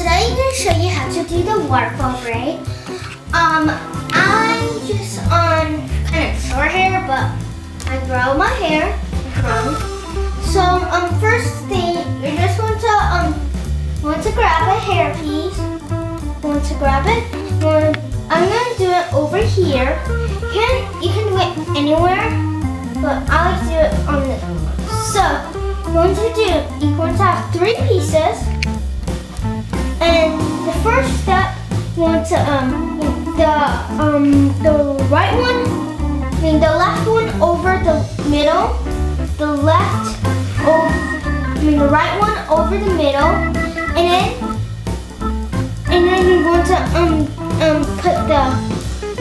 today I'm going to show you how to do the waterfall braid. I'm just on kind of short hair, but I grow my hair. So first thing, you just want to grab a hairpiece. Want to grab it. I'm going to do it over here. You can do it anywhere, but I like to do it on this one. So you're going to have 3 pieces. And the first step, you want to the right one, the left one over the middle, the right one over the middle, and then you're going to put the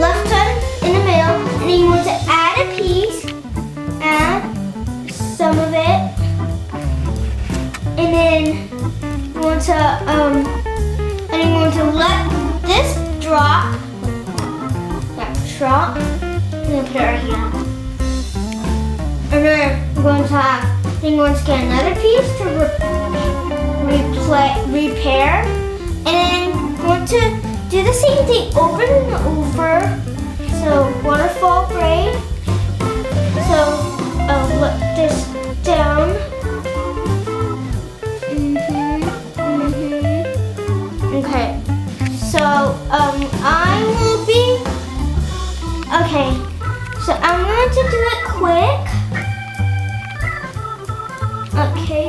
left one in the middle, and then you want to add a piece, add some of it, and then you want to and I'm going to let this drop. I'm going to put it right here. And then I'm going to get another piece to repair. And then I'm going to do the same thing over and over. So waterfall braid. So I'll let this down. Okay, so so I'm going to do it quick. Okay,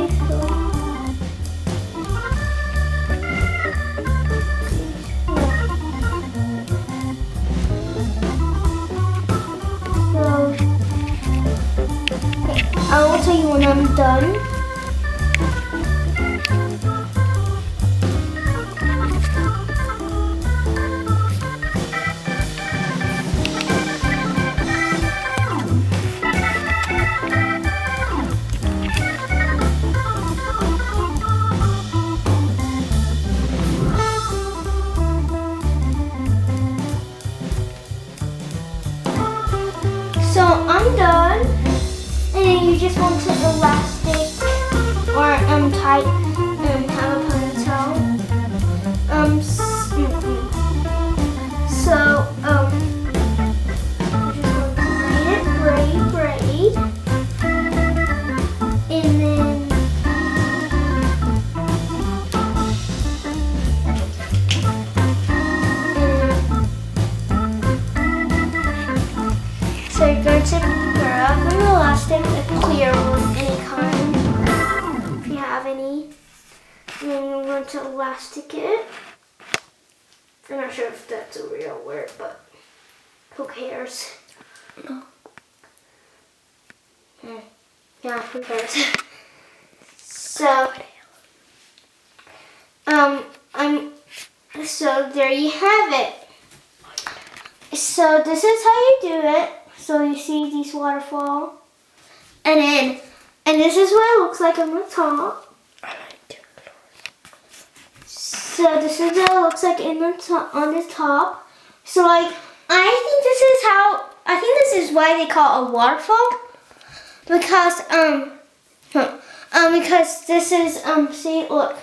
I will tell you when I'm done. So I'm done, and then you just want to elastic or tight and have a ponytail. So you just want to braid, and then so you're going to grab an elastic, a clear one, any kind, if you have any. And then you're going to elastic it. I'm not sure if that's a real word, but who cares? No. Yeah, who cares? So, so there you have it. So this is how you do it. So you see these waterfall, and this is what it looks like on the top. So this is what it looks like on the top. So like I think this is why they call it a waterfall, because this is see, look,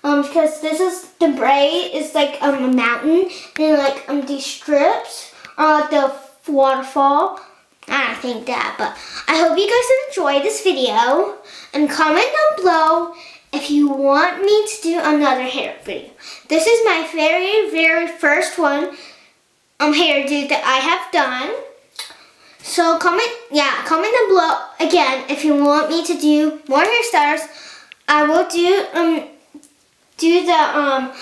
because this is the braid is like a mountain, and like these strips are like the waterfall. I don't think that, but I hope you guys enjoyed this video, and comment down below if you want me to do another hair video. This is my very first one hairdo that I have done. So comment down below again if you want me to do more hairstyles. I will do the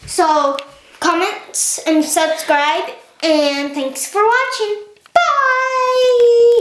so comments and subscribe, and thanks for watching.